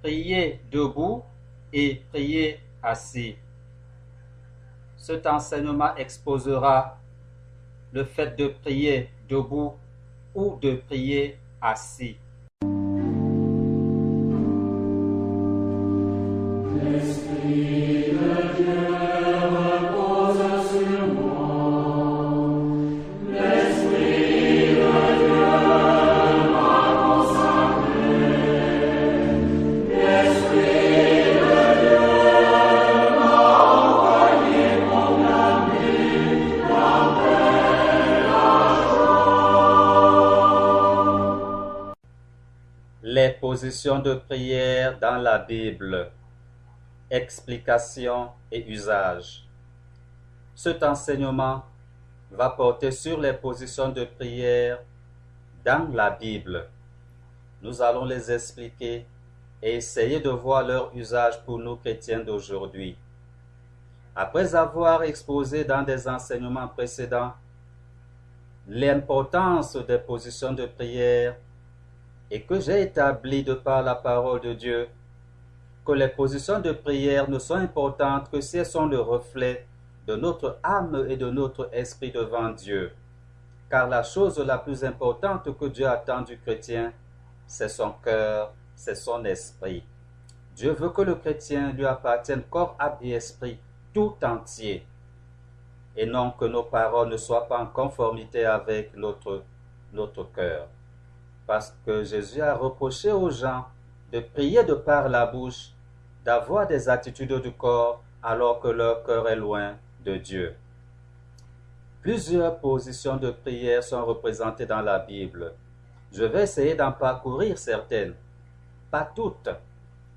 prier debout et prier assis. Cet enseignement exposera le fait de prier debout ou de prier assis. Les positions de prière dans la Bible. Explication et usage. Cet enseignement va porter sur les positions de prière dans la Bible. Nous allons les expliquer et essayer de voir leur usage pour nous chrétiens d'aujourd'hui. Après avoir exposé dans des enseignements précédents l'importance des positions de prière et que j'ai établi de par la parole de Dieu que les positions de prière ne sont importantes que si elles sont le reflet de notre âme et de notre esprit devant Dieu. Car la chose la plus importante que Dieu attend du chrétien, c'est son cœur, c'est son esprit. Dieu veut que le chrétien lui appartienne corps, âme et esprit tout entier. Et non que nos paroles ne soient pas en conformité avec notre cœur. Parce que Jésus a reproché aux gens de prier de par la bouche, d'avoir des attitudes du corps alors que leur cœur est loin de Dieu. Plusieurs positions de prière sont représentées dans la Bible. Je vais essayer d'en parcourir certaines, pas toutes,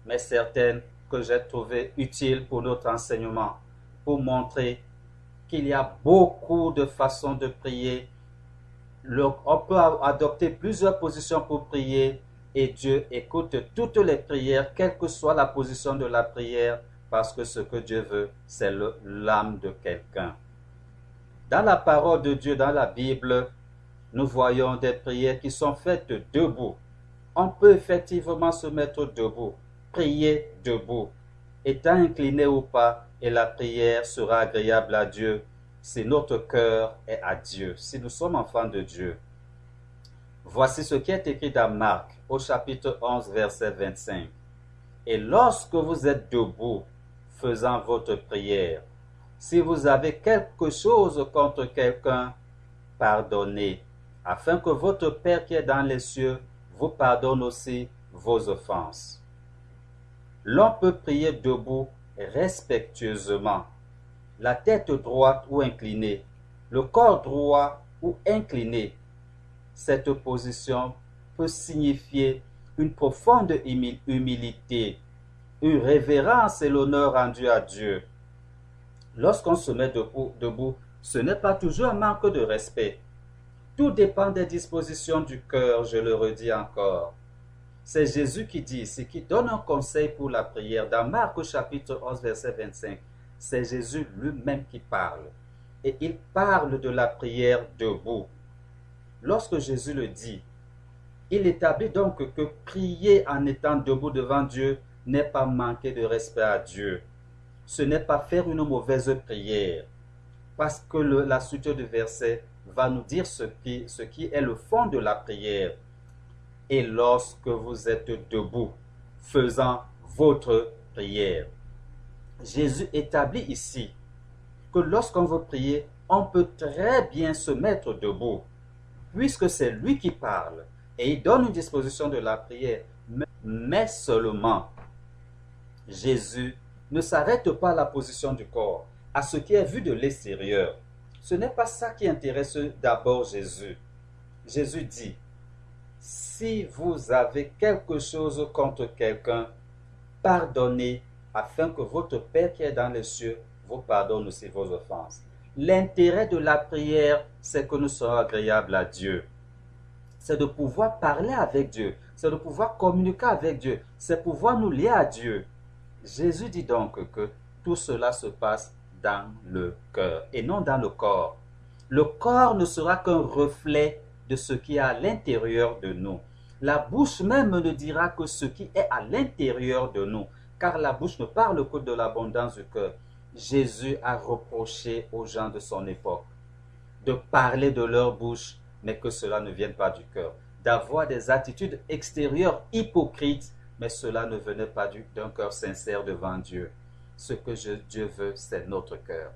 mais certaines que j'ai trouvées utiles pour notre enseignement, pour montrer qu'il y a beaucoup de façons de prier. On peut adopter plusieurs positions pour prier et Dieu écoute toutes les prières, quelle que soit la position de la prière, parce que ce que Dieu veut, c'est l'âme de quelqu'un. Dans la parole de Dieu, dans la Bible, nous voyons des prières qui sont faites debout. On peut effectivement se mettre debout, prier debout, étant incliné ou pas, et la prière sera agréable à Dieu si notre cœur est à Dieu, si nous sommes enfants de Dieu. Voici ce qui est écrit dans Marc, au chapitre 11, verset 25. Et lorsque vous êtes debout, faisant votre prière, si vous avez quelque chose contre quelqu'un, pardonnez, afin que votre Père qui est dans les cieux vous pardonne aussi vos offenses. L'on peut prier debout respectueusement, la tête droite ou inclinée, le corps droit ou incliné. Cette position peut signifier une profonde humilité, une révérence et l'honneur rendu à Dieu. Lorsqu'on se met debout, ce n'est pas toujours un manque de respect. Tout dépend des dispositions du cœur, je le redis encore. C'est Jésus qui dit ici, qui donne un conseil pour la prière. Dans Marc chapitre 11, verset 25, c'est Jésus lui-même qui parle. Et il parle de la prière debout. Lorsque Jésus le dit, il établit donc que prier en étant debout devant Dieu n'est pas manquer de respect à Dieu. Ce n'est pas faire une mauvaise prière. Parce que la suite du verset va nous dire ce qui est le fond de la prière. Et lorsque vous êtes debout, faisant votre prière. Jésus établit ici que lorsqu'on veut prier, on peut très bien se mettre debout, puisque c'est lui qui parle. Et il donne une disposition de la prière. Mais seulement, Jésus ne s'arrête pas à la position du corps, à ce qui est vu de l'extérieur. Ce n'est pas ça qui intéresse d'abord Jésus. Jésus dit, si vous avez quelque chose contre quelqu'un, pardonnez, afin que votre Père qui est dans les cieux vous pardonne aussi vos offenses. L'intérêt de la prière, c'est que nous soyons agréables à Dieu. C'est de pouvoir parler avec Dieu, c'est de pouvoir communiquer avec Dieu, c'est pouvoir nous lier à Dieu. Jésus dit donc que tout cela se passe dans le cœur et non dans le corps. Le corps ne sera qu'un reflet de ce qui est à l'intérieur de nous. La bouche même ne dira que ce qui est à l'intérieur de nous, car la bouche ne parle que de l'abondance du cœur. Jésus a reproché aux gens de son époque de parler de leur bouche, mais que cela ne vienne pas du cœur. D'avoir des attitudes extérieures hypocrites, mais cela ne venait pas d'un cœur sincère devant Dieu. Ce que Dieu veut, c'est notre cœur.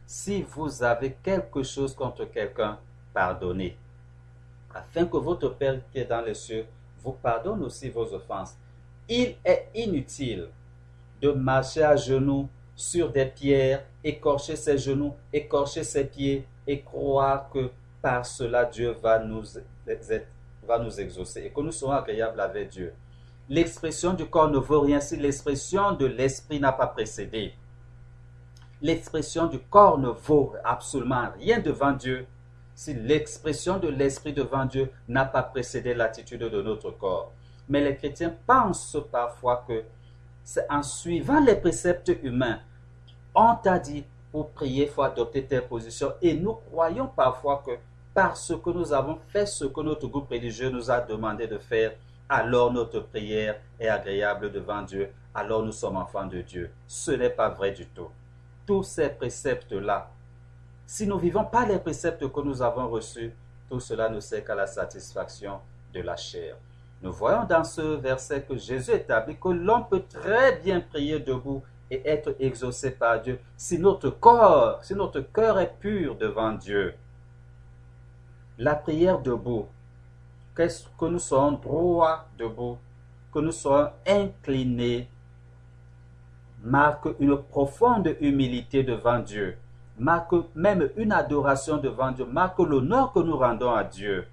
Si vous avez quelque chose contre quelqu'un, pardonnez, afin que votre Père qui est dans les cieux vous pardonne aussi vos offenses. Il est inutile de marcher à genoux sur des pierres, écorcher ses genoux, écorcher ses pieds et croire que par cela Dieu va nous exaucer et que nous serons agréables avec Dieu. L'expression du corps ne vaut rien si l'expression de l'esprit n'a pas précédé. L'expression du corps ne vaut absolument rien devant Dieu si l'expression de l'esprit devant Dieu n'a pas précédé l'attitude de notre corps. Mais les chrétiens pensent parfois que c'est en suivant les préceptes humains. On t'a dit, pour prier, il faut adopter telle position. Et nous croyons parfois que parce que nous avons fait ce que notre groupe religieux nous a demandé de faire, alors notre prière est agréable devant Dieu, alors nous sommes enfants de Dieu. Ce n'est pas vrai du tout. Tous ces préceptes-là, si nous ne vivons pas les préceptes que nous avons reçus, tout cela ne sert qu'à la satisfaction de la chair. Nous voyons dans ce verset que Jésus établit que l'on peut très bien prier debout et être exaucé par Dieu si notre cœur est pur devant Dieu. La prière debout, que nous soyons droits debout, que nous soyons inclinés, marque une profonde humilité devant Dieu, marque même une adoration devant Dieu, marque l'honneur que nous rendons à Dieu.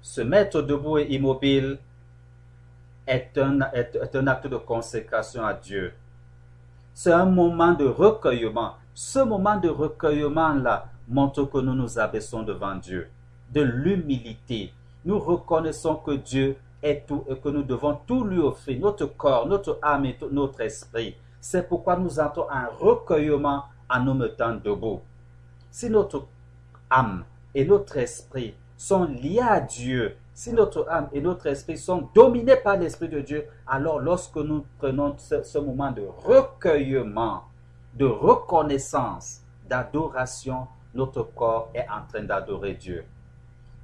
Se mettre debout et immobile est un acte de consécration à Dieu. C'est un moment de recueillement. Ce moment de recueillement-là montre que nous nous abaissons devant Dieu. De l'humilité. Nous reconnaissons que Dieu est tout et que nous devons tout lui offrir, notre corps, notre âme et notre esprit. C'est pourquoi nous entrons en recueillement en nous mettant debout. Si notre âme et notre esprit sont liés à Dieu, si notre âme et notre esprit sont dominés par l'Esprit de Dieu, alors lorsque nous prenons ce moment de recueillement, de reconnaissance, d'adoration, notre corps est en train d'adorer Dieu.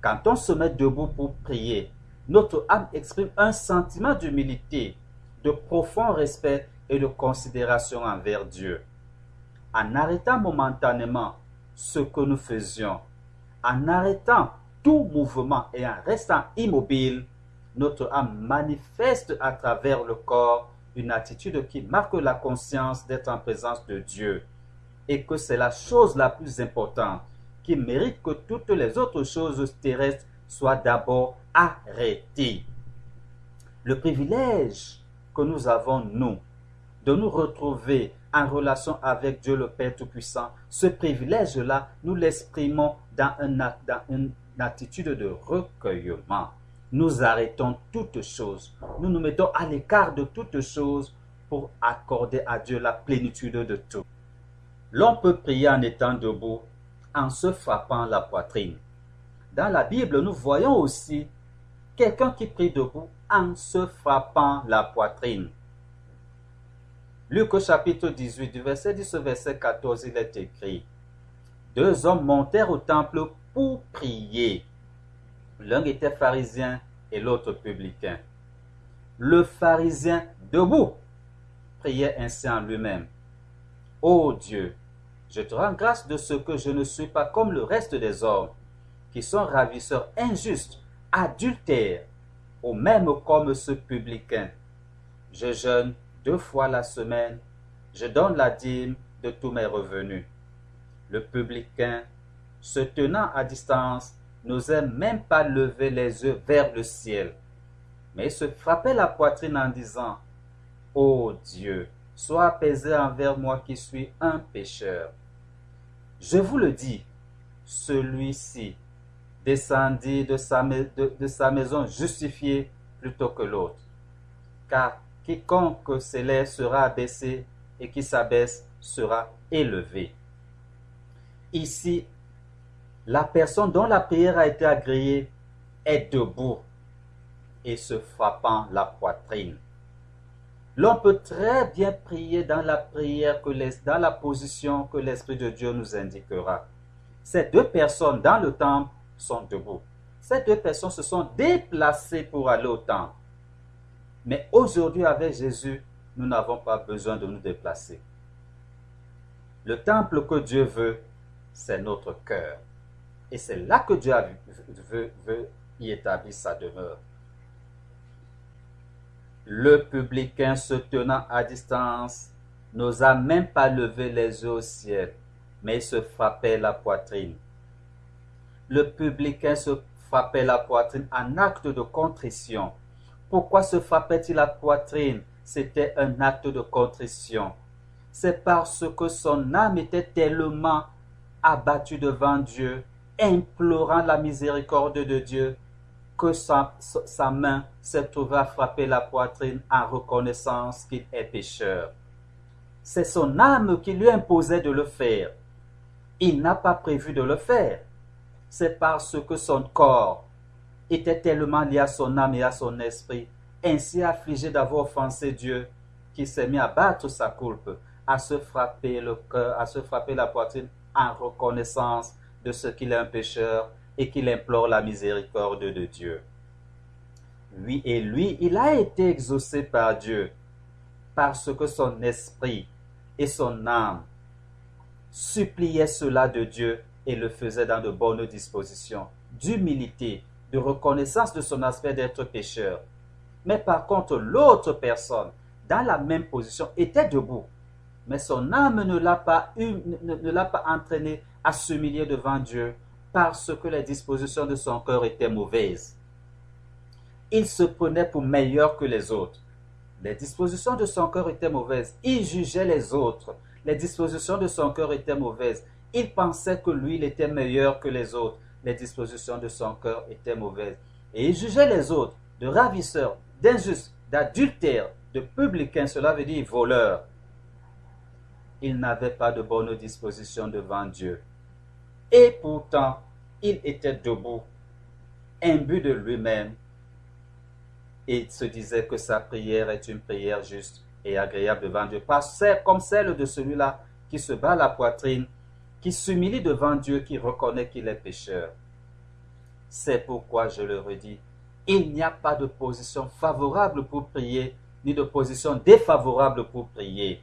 Quand on se met debout pour prier, notre âme exprime un sentiment d'humilité, de profond respect et de considération envers Dieu. En arrêtant momentanément ce que nous faisions, en arrêtant tout mouvement et en restant immobile, notre âme manifeste à travers le corps une attitude qui marque la conscience d'être en présence de Dieu et que c'est la chose la plus importante qui mérite que toutes les autres choses terrestres soient d'abord arrêtées. Le privilège que nous avons, nous, de nous retrouver en relation avec Dieu le Père Tout-Puissant, ce privilège-là, nous l'exprimons dans une attitude de recueillement. Nous arrêtons toutes choses. Nous nous mettons à l'écart de toutes choses pour accorder à Dieu la plénitude de tout. L'on peut prier en étant debout, en se frappant la poitrine. Dans la Bible, nous voyons aussi quelqu'un qui prie debout en se frappant la poitrine. Luc au chapitre 18, du verset 10 au verset 14, il est écrit: Deux hommes montèrent au temple pour prier. L'un était pharisien et l'autre publicain. Le pharisien, debout, priait ainsi en lui-même: Ô Dieu, je te rends grâce de ce que je ne suis pas comme le reste des hommes, qui sont ravisseurs injustes, adultères, ou même comme ce publicain. Je jeûne 2 fois la semaine, je donne la dîme de tous mes revenus. Le publicain, se tenant à distance, n'osait même pas lever les yeux vers le ciel, mais il se frappait la poitrine en disant: Ô Dieu, sois apaisé envers moi qui suis un pécheur. Je vous le dis, celui-ci descendit de sa maison justifié plutôt que l'autre. Car quiconque s'élève sera abaissé et qui s'abaisse sera élevé. Ici, la personne dont la prière a été agréée est debout et se frappant la poitrine. L'on peut très bien prier dans la prière, dans la position que l'Esprit de Dieu nous indiquera. Ces deux personnes dans le temple sont debout. Ces deux personnes se sont déplacées pour aller au temple. Mais aujourd'hui, avec Jésus, nous n'avons pas besoin de nous déplacer. Le temple que Dieu veut, c'est notre cœur. Et c'est là que Dieu veut y établir sa demeure. Le publicain se tenant à distance n'osa même pas lever les yeux au ciel, mais il se frappait la poitrine. Le publicain se frappait la poitrine en acte de contrition. Pourquoi se frappait-il la poitrine? C'était un acte de contrition. C'est parce que son âme était tellement abattue devant Dieu, implorant la miséricorde de Dieu, que sa main s'est trouvée à frapper la poitrine en reconnaissance qu'il est pécheur. C'est son âme qui lui imposait de le faire. Il n'a pas prévu de le faire. C'est parce que son corps était tellement lié à son âme et à son esprit, ainsi affligé d'avoir offensé Dieu, qu'il s'est mis à battre sa coulpe, à se frapper le cœur, à se frapper la poitrine en reconnaissance de ce qu'il est un pécheur et qu'il implore la miséricorde de Dieu. Oui, et lui, il a été exaucé par Dieu parce que son esprit et son âme suppliaient cela de Dieu et le faisaient dans de bonnes dispositions, d'humilité, de reconnaissance de son aspect d'être pécheur. Mais par contre, l'autre personne, dans la même position, était debout. Mais son âme ne l'a pas entraîné à s'humilier devant Dieu parce que les dispositions de son cœur étaient mauvaises. Il se prenait pour meilleur que les autres. Les dispositions de son cœur étaient mauvaises. Il jugeait les autres. Les dispositions de son cœur étaient mauvaises. Il pensait que lui, il était meilleur que les autres. Les dispositions de son cœur étaient mauvaises. Et il jugeait les autres de ravisseurs, d'injustes, d'adultères, de publicains, cela veut dire voleurs. Il n'avait pas de bonne disposition devant Dieu. Et pourtant, il était debout, imbu de lui-même, et il se disait que sa prière est une prière juste et agréable devant Dieu. Pas comme celle de celui-là qui se bat la poitrine, qui s'humilie devant Dieu, qui reconnaît qu'il est pécheur. C'est pourquoi je le redis, il n'y a pas de position favorable pour prier, ni de position défavorable pour prier.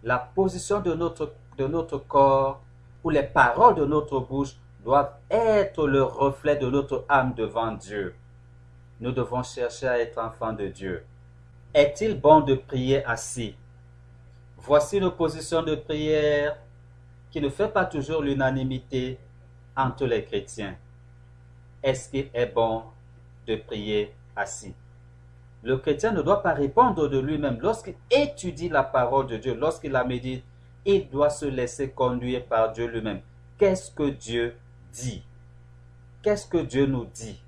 La position de notre corps ou les paroles de notre bouche doivent être le reflet de notre âme devant Dieu. Nous devons chercher à être enfants de Dieu. Est-il bon de prier assis? Voici une position de prière qui ne fait pas toujours l'unanimité entre les chrétiens. Est-ce qu'il est bon de prier assis? Le chrétien ne doit pas répondre de lui-même. Lorsqu'il étudie la parole de Dieu, lorsqu'il la médite, il doit se laisser conduire par Dieu lui-même. Qu'est-ce que Dieu dit? Qu'est-ce que Dieu nous dit?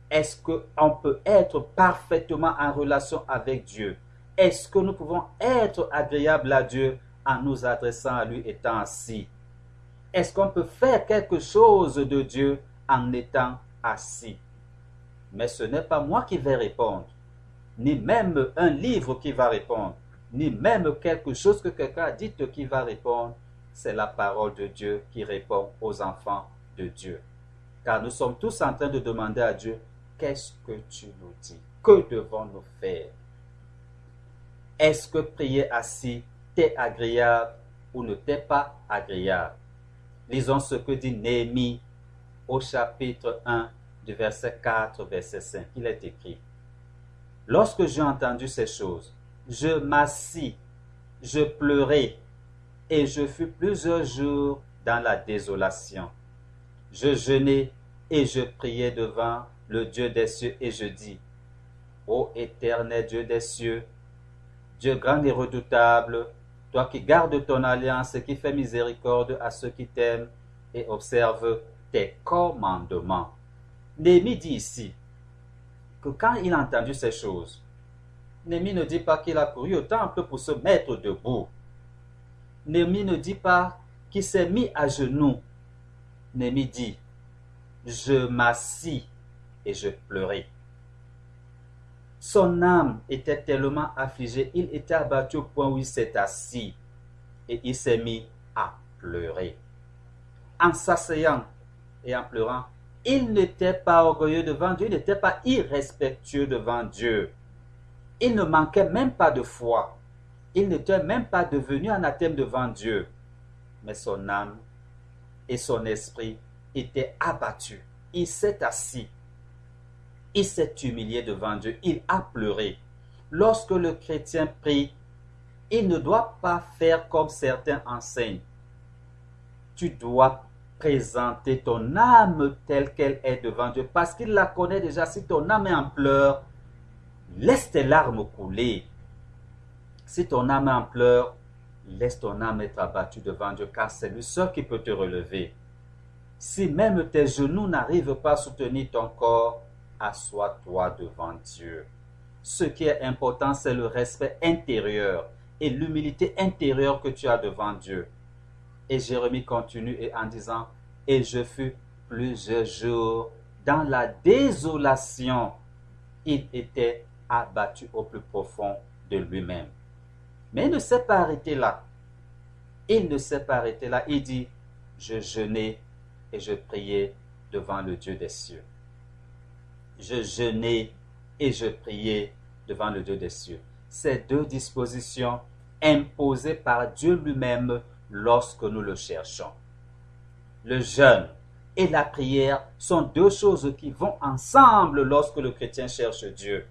Est-ce qu'on peut être parfaitement en relation avec Dieu? Est-ce que nous pouvons être agréables à Dieu en nous adressant à lui étant assis? Est-ce qu'on peut faire quelque chose de Dieu en étant assis? Mais ce n'est pas moi qui vais répondre, ni même un livre qui va répondre, ni même quelque chose que quelqu'un a dit qui va répondre. C'est la parole de Dieu qui répond aux enfants de Dieu. Car nous sommes tous en train de demander à Dieu, qu'est-ce que tu nous dis? Que devons-nous faire? Est-ce que prier assis t'est agréable ou ne t'est pas agréable? Lisons ce que dit Néhémie au chapitre 1 du verset 4, verset 5. Il est écrit: Lorsque j'ai entendu ces choses, je m'assis, je pleurai, et je fus plusieurs jours dans la désolation. Je jeûnai et je priai devant le Dieu des cieux, et je dis: Ô éternel Dieu des cieux, Dieu grand et redoutable, toi qui gardes ton alliance et qui fais miséricorde à ceux qui t'aiment et observent tes commandements. Néhémie dit ici que quand il a entendu ces choses, Néhémie ne dit pas qu'il a couru au temple pour se mettre debout. Néhémie ne dit pas qu'il s'est mis à genoux. Néhémie dit: je m'assis et je pleurai. Son âme était tellement affligée, il était abattu au point où il s'est assis et il s'est mis à pleurer. En s'asseyant et en pleurant, il n'était pas orgueilleux devant Dieu, il n'était pas irrespectueux devant Dieu. Il ne manquait même pas de foi. Il n'était même pas devenu anathème devant Dieu. Mais son âme et son esprit étaient abattus. Il s'est assis. Il s'est humilié devant Dieu. Il a pleuré. Lorsque le chrétien prie, il ne doit pas faire comme certains enseignent. Tu dois présenter ton âme telle qu'elle est devant Dieu parce qu'il la connaît déjà. Si ton âme est en pleurs, laisse tes larmes couler. Si ton âme est en pleurs, laisse ton âme être abattue devant Dieu car c'est lui seul qui peut te relever. Si même tes genoux n'arrivent pas à soutenir ton corps, assois-toi devant Dieu. Ce qui est important, c'est le respect intérieur et l'humilité intérieure que tu as devant Dieu. Et Jérémie continue en disant, « Et je fus plusieurs jours dans la désolation. » Il était abattu au plus profond de lui-même. Mais il ne s'est pas arrêté là. Il ne s'est pas arrêté là. Il dit, « Je jeûnais et je priais devant le Dieu des cieux. » Je jeûnais et je priais devant le Dieu des cieux. Ces deux dispositions imposées par Dieu lui-même lorsque nous le cherchons. Le jeûne et la prière sont deux choses qui vont ensemble lorsque le chrétien cherche Dieu.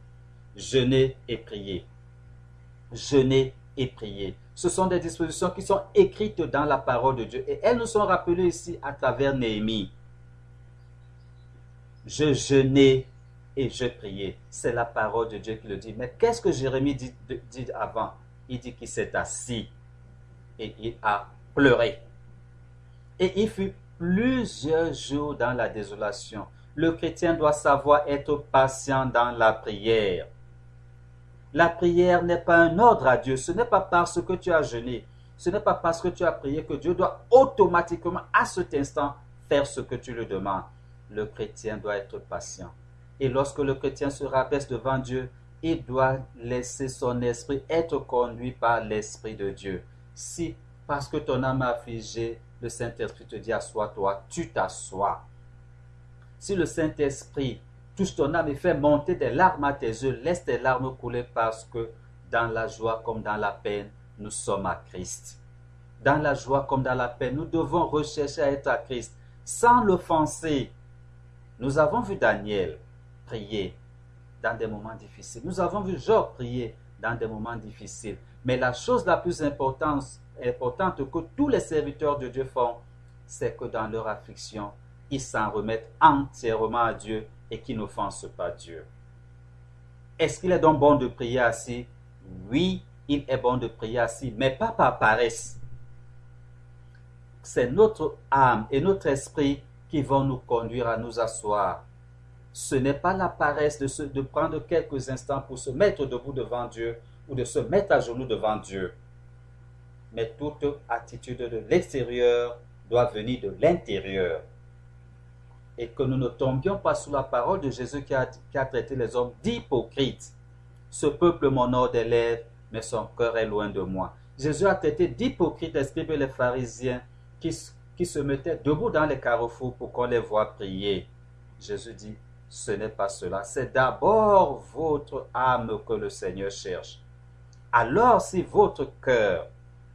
Jeûner et prier. Jeûner et prier. Ce sont des dispositions qui sont écrites dans la parole de Dieu et elles nous sont rappelées ici à travers Néhémie. Je jeûnais et je priais. C'est la parole de Dieu qui le dit. Mais qu'est-ce que Jérémie dit avant? Il dit qu'il s'est assis et il a pleuré. Et il fut plusieurs jours dans la désolation. Le chrétien doit savoir être patient dans la prière. La prière n'est pas un ordre à Dieu. Ce n'est pas parce que tu as jeûné, ce n'est pas parce que tu as prié que Dieu doit automatiquement, à cet instant, faire ce que tu lui demandes. Le chrétien doit être patient. Et lorsque le chrétien se rabaisse devant Dieu, il doit laisser son esprit être conduit par l'Esprit de Dieu. Si, parce que ton âme est affligée, le Saint-Esprit te dit assois-toi, tu t'assois. Si le Saint-Esprit touche ton âme et fait monter des larmes à tes yeux, laisse tes larmes couler parce que dans la joie comme dans la peine, nous sommes à Christ. Dans la joie comme dans la peine, nous devons rechercher à être à Christ sans l'offenser. Nous avons vu Daniel prier dans des moments difficiles. Nous avons vu Job prier dans des moments difficiles. Mais la chose la plus importante que tous les serviteurs de Dieu font, c'est que dans leur affliction, ils s'en remettent entièrement à Dieu et qu'ils n'offensent pas Dieu. Est-ce qu'il est donc bon de prier assis? Oui, il est bon de prier assis, mais pas par paresse. C'est notre âme et notre esprit qui vont nous conduire à nous asseoir. Ce n'est pas la paresse de prendre quelques instants pour se mettre debout devant Dieu ou de se mettre à genoux devant Dieu. Mais toute attitude de l'extérieur doit venir de l'intérieur. Et que nous ne tombions pas sous la parole de Jésus qui a traité les hommes d'hypocrites. Ce peuple m'honore des lèvres, mais son cœur est loin de moi. Jésus a traité d'hypocrites les scribes et les pharisiens qui se mettaient debout dans les carrefours pour qu'on les voie prier. Jésus dit, ce n'est pas cela. C'est d'abord votre âme que le Seigneur cherche. Alors si votre cœur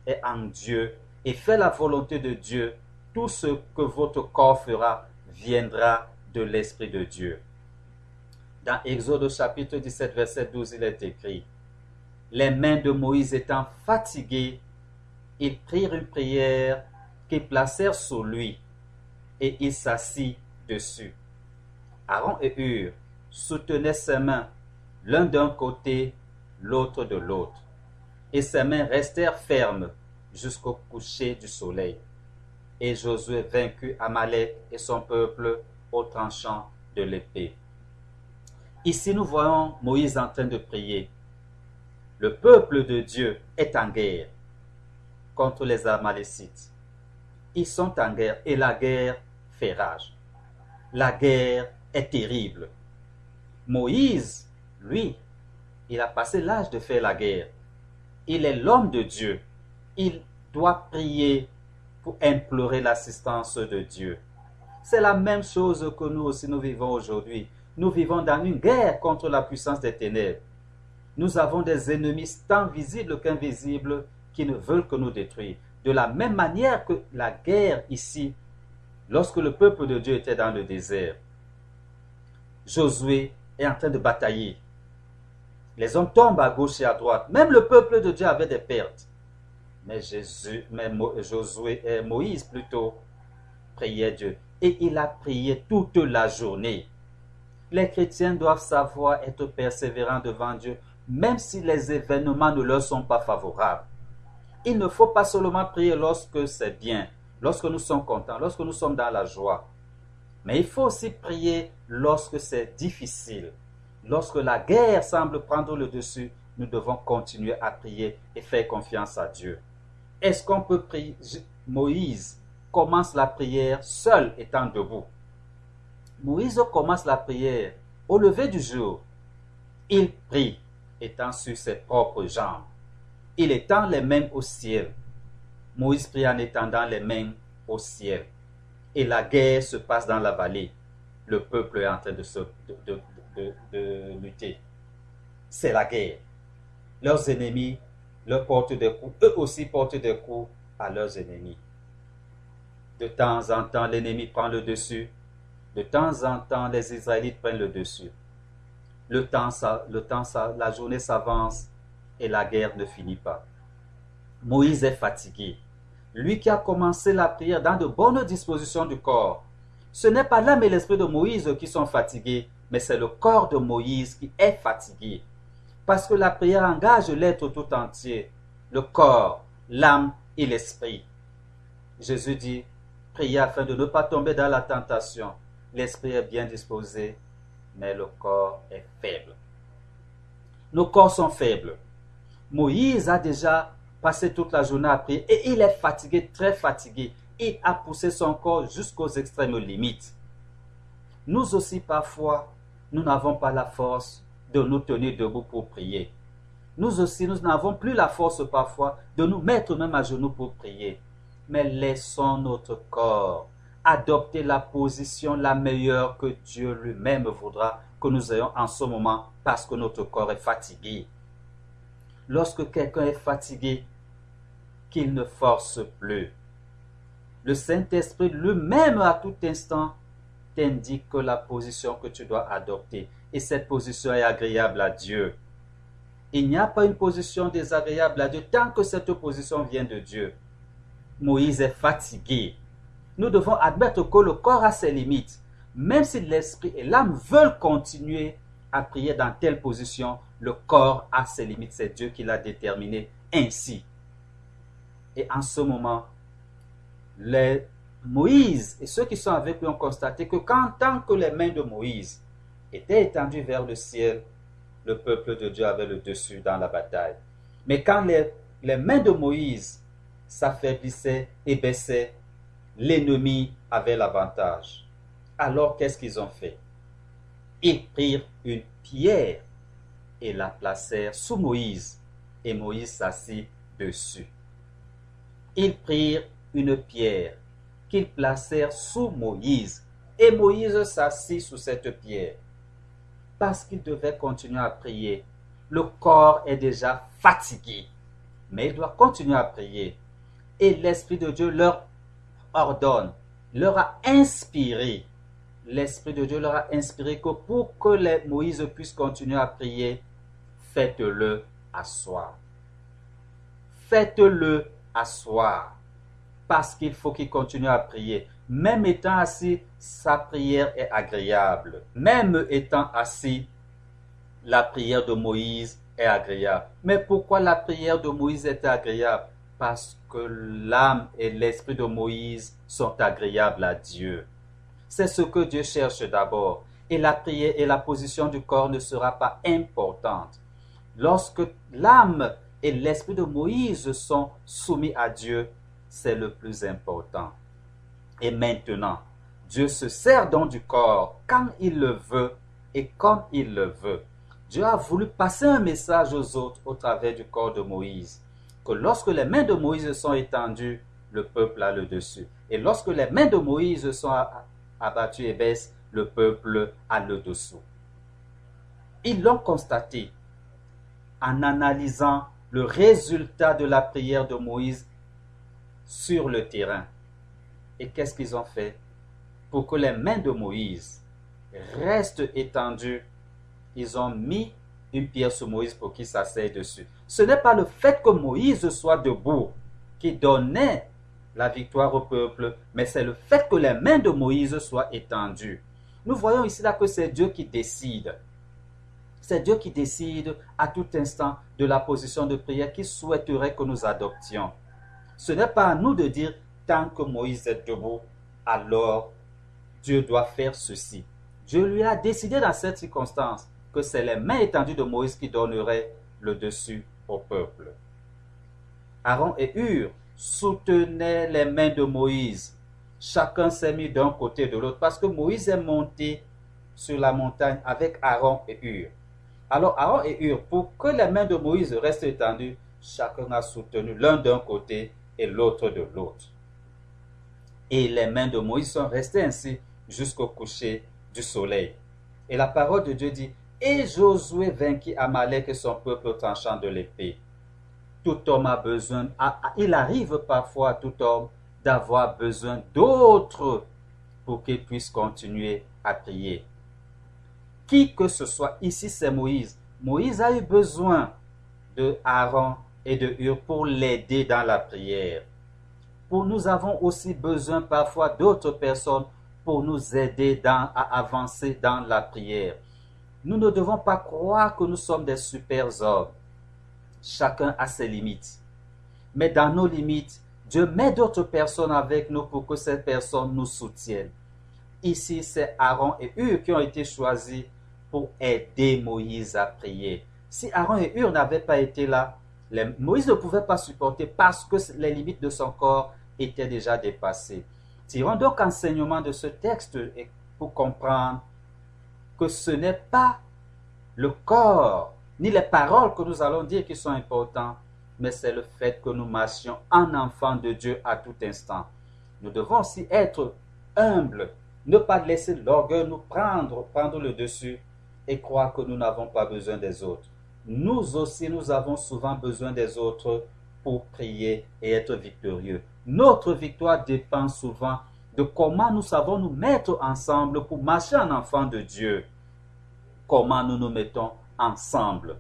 est en Dieu et fait la volonté de Dieu, tout ce que votre corps fera viendra de l'Esprit de Dieu. Dans Exode chapitre 17, verset 12, il est écrit, « Les mains de Moïse étant fatiguées, ils prirent une prière qu'ils placèrent sur lui, et il s'assit dessus. Aaron et Hur soutenaient ses mains, l'un d'un côté, l'autre de l'autre, et ses mains restèrent fermes jusqu'au coucher du soleil. Et Josué vaincut Amalek et son peuple au tranchant de l'épée. » Ici, nous voyons Moïse en train de prier. Le peuple de Dieu est en guerre contre les Amalécites. Ils sont en guerre et la guerre fait rage. La guerre est terrible. Moïse, lui, Il a passé l'âge de faire la guerre. Il est l'homme de Dieu. Il doit prier pour implorer l'assistance de Dieu. C'est la même chose que nous aussi nous vivons aujourd'hui. Nous vivons dans une guerre contre la puissance des ténèbres. Nous avons des ennemis tant visibles qu'invisibles qui ne veulent que nous détruire. De la même manière que la guerre ici, lorsque le peuple de Dieu était dans le désert, Josué est en train de batailler. Les hommes tombent à gauche et à droite. Même le peuple de Dieu avait des pertes. Mais Moïse plutôt priait Dieu. Et il a prié toute la journée. Les chrétiens doivent savoir être persévérants devant Dieu, même si les événements ne leur sont pas favorables. Il ne faut pas seulement prier lorsque c'est bien, lorsque nous sommes contents, lorsque nous sommes dans la joie. Mais il faut aussi prier lorsque c'est difficile. Lorsque la guerre semble prendre le dessus, nous devons continuer à prier et faire confiance à Dieu. Est-ce qu'on peut prier? Moïse commence la prière seul étant debout. Moïse commence la prière au lever du jour. Il prie étant sur ses propres jambes. Il étend les mains au ciel. Moïse prie en étendant les mains au ciel. Et la guerre se passe dans la vallée. Le peuple est en train de lutter. C'est la guerre. Leurs ennemis leur portent des coups. Eux aussi portent des coups à leurs ennemis. De temps en temps, l'ennemi prend le dessus. De temps en temps, les Israélites prennent le dessus. La journée s'avance et la guerre ne finit pas. Moïse est fatigué. Lui qui a commencé la prière dans de bonnes dispositions du corps. Ce n'est pas l'âme et l'esprit de Moïse qui sont fatigués, mais c'est le corps de Moïse qui est fatigué. Parce que la prière engage l'être tout entier, le corps, l'âme et l'esprit. Jésus dit, priez afin de ne pas tomber dans la tentation. L'esprit est bien disposé, mais le corps est faible. Nos corps sont faibles. Moïse a déjà passé toute la journée à prier et il est fatigué, très fatigué. Il a poussé son corps jusqu'aux extrêmes limites. Nous aussi, parfois, nous n'avons pas la force de nous tenir debout pour prier. Nous aussi, nous n'avons plus la force parfois de nous mettre même à genoux pour prier. Mais laissons notre corps adopter la position la meilleure que Dieu lui-même voudra que nous ayons en ce moment parce que notre corps est fatigué. Lorsque quelqu'un est fatigué, qu'il ne force plus. Le Saint-Esprit lui-même à tout instant t'indique la position que tu dois adopter. Et cette position est agréable à Dieu. Il n'y a pas une position désagréable à Dieu tant que cette position vient de Dieu. Moïse est fatigué. Nous devons admettre que le corps a ses limites. Même si l'esprit et l'âme veulent continuer à prier dans telle position, le corps a ses limites. C'est Dieu qui l'a déterminé ainsi. Et en ce moment, Moïse et ceux qui sont avec lui ont constaté que tant que les mains de Moïse étaient étendues vers le ciel, le peuple de Dieu avait le dessus dans la bataille. Mais quand les mains de Moïse s'affaiblissaient et baissaient, l'ennemi avait l'avantage. Alors qu'est-ce qu'ils ont fait? Ils prirent une pierre et la placèrent sous Moïse, et Moïse s'assit dessus. Ils prirent une pierre qu'ils placèrent sous Moïse, et Moïse s'assit sous cette pierre. Parce qu'il devait continuer à prier. Le corps est déjà fatigué, mais il doit continuer à prier. Et l'Esprit de Dieu leur ordonne, leur a inspiré. L'Esprit de Dieu leur a inspiré que pour que Moïse puisse continuer à prier, faites-le asseoir. Faites-le asseoir. Parce qu'il faut qu'il continue à prier. Même étant assis, sa prière est agréable. Même étant assis, la prière de Moïse est agréable. Mais pourquoi la prière de Moïse est agréable? Parce que l'âme et l'esprit de Moïse sont agréables à Dieu. C'est ce que Dieu cherche d'abord. Et la prière et la position du corps ne sera pas importante. Lorsque l'âme et l'esprit de Moïse sont soumis à Dieu, c'est le plus important. Et maintenant, Dieu se sert donc du corps quand il le veut et comme il le veut. Dieu a voulu passer un message aux autres au travers du corps de Moïse. Que lorsque les mains de Moïse sont étendues, le peuple a le dessus. Et lorsque les mains de Moïse sont abattues et baissent, le peuple a le dessous. Ils l'ont constaté en analysant le résultat de la prière de Moïse sur le terrain. Et qu'est-ce qu'ils ont fait? Pour que les mains de Moïse restent étendues, ils ont mis une pierre sur Moïse pour qu'il s'asseye dessus. Ce n'est pas le fait que Moïse soit debout qui donnait la victoire au peuple, mais c'est le fait que les mains de Moïse soient étendues. Nous voyons ici là que c'est Dieu qui décide. C'est Dieu qui décide à tout instant de la position de prière qu'il souhaiterait que nous adoptions. Ce n'est pas à nous de dire tant que Moïse est debout, alors Dieu doit faire ceci. Dieu lui a décidé dans cette circonstance que c'est les mains étendues de Moïse qui donneraient le dessus au peuple. Aaron et Hur soutenaient les mains de Moïse. Chacun s'est mis d'un côté et de l'autre parce que Moïse est monté sur la montagne avec Aaron et Hur. Alors Aaron et Hur, pour que les mains de Moïse restent étendues, chacun a soutenu l'un d'un côté et l'autre de l'autre. Et les mains de Moïse sont restées ainsi jusqu'au coucher du soleil. Et la parole de Dieu dit, « Et Josué vainquit Amalek et son peuple au tranchant de l'épée. » Tout homme a besoin, il arrive parfois à tout homme d'avoir besoin d'autres pour qu'il puisse continuer à prier. Qui que ce soit, ici c'est Moïse. Moïse a eu besoin de Aaron et de Hur pour l'aider dans la prière. Nous avons aussi besoin parfois d'autres personnes pour nous aider à avancer dans la prière. Nous ne devons pas croire que nous sommes des super hommes. Chacun a ses limites. Mais dans nos limites, Dieu met d'autres personnes avec nous pour que ces personnes nous soutiennent. Ici, c'est Aaron et Hur qui ont été choisis pour aider Moïse à prier. Si Aaron et Hur n'avaient pas été là, Moïse ne pouvait pas supporter parce que les limites de son corps étaient déjà dépassées. Tirons donc enseignement de ce texte pour comprendre que ce n'est pas le corps ni les paroles que nous allons dire qui sont importantes, mais c'est le fait que nous marchions en enfants de Dieu à tout instant. Nous devons aussi être humbles, ne pas laisser l'orgueil nous prendre le dessus et croire que nous n'avons pas besoin des autres. Nous aussi, nous avons souvent besoin des autres pour prier et être victorieux. Notre victoire dépend souvent de comment nous savons nous mettre ensemble pour marcher en enfant de Dieu. Comment nous nous mettons ensemble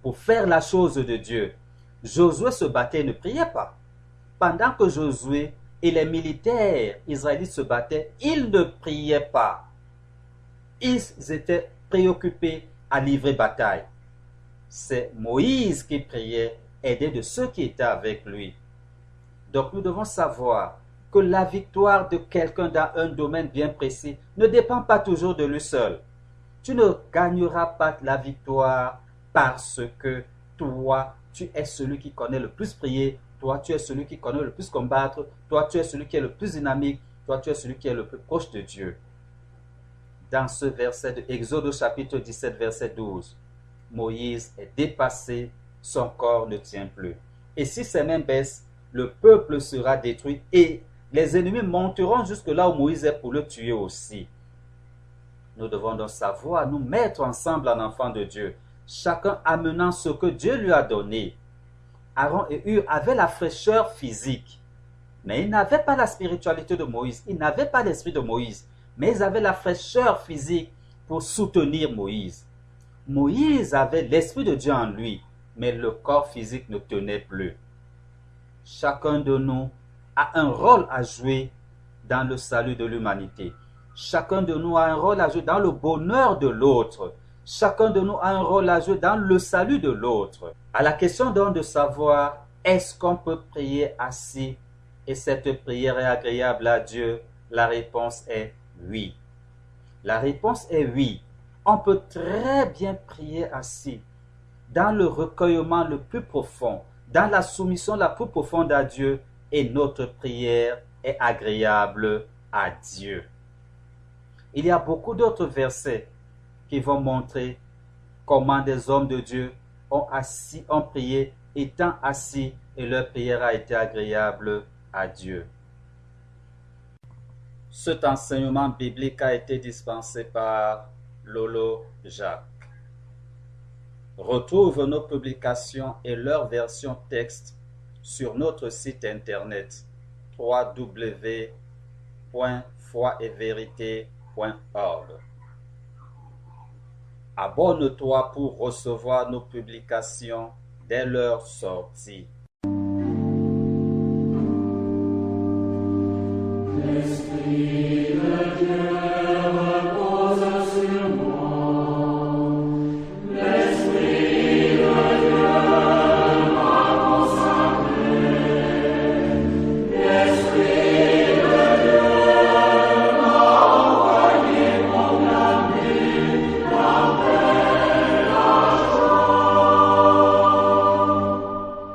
pour faire la chose de Dieu. Josué se battait et ne priait pas. Pendant que Josué et les militaires israélites se battaient, ils ne priaient pas. Ils étaient préoccupés à livrer bataille. C'est Moïse qui priait, aidé de ceux qui étaient avec lui. Donc nous devons savoir que la victoire de quelqu'un dans un domaine bien précis ne dépend pas toujours de lui seul. Tu ne gagneras pas la victoire parce que toi, tu es celui qui connaît le plus prier, toi, tu es celui qui connaît le plus combattre, toi, tu es celui qui est le plus dynamique, toi, tu es celui qui est le plus proche de Dieu. Dans ce verset de Exode au chapitre 17, verset 12, Moïse est dépassé, son corps ne tient plus. Et si ses mains baissent, le peuple sera détruit et les ennemis monteront jusque là où Moïse est pour le tuer aussi. Nous devons donc savoir nous mettre ensemble en enfants de Dieu, chacun amenant ce que Dieu lui a donné. Aaron et Hur avaient la fraîcheur physique, mais ils n'avaient pas la spiritualité de Moïse, ils n'avaient pas l'esprit de Moïse, mais ils avaient la fraîcheur physique pour soutenir Moïse. Moïse avait l'esprit de Dieu en lui, mais le corps physique ne tenait plus. Chacun de nous a un rôle à jouer dans le salut de l'humanité. Chacun de nous a un rôle à jouer dans le bonheur de l'autre. Chacun de nous a un rôle à jouer dans le salut de l'autre. À la question donc de savoir, est-ce qu'on peut prier assis et cette prière est agréable à Dieu? La réponse est oui. La réponse est oui. On peut très bien prier assis, dans le recueillement le plus profond, dans la soumission la plus profonde à Dieu, et notre prière est agréable à Dieu. Il y a beaucoup d'autres versets qui vont montrer comment des hommes de Dieu ont prié, étant assis, et leur prière a été agréable à Dieu. Cet enseignement biblique a été dispensé par Lolo Jacques. Retrouve nos publications et leur version texte sur notre site internet www.foietverité.org. Abonne-toi pour recevoir nos publications dès leur sortie.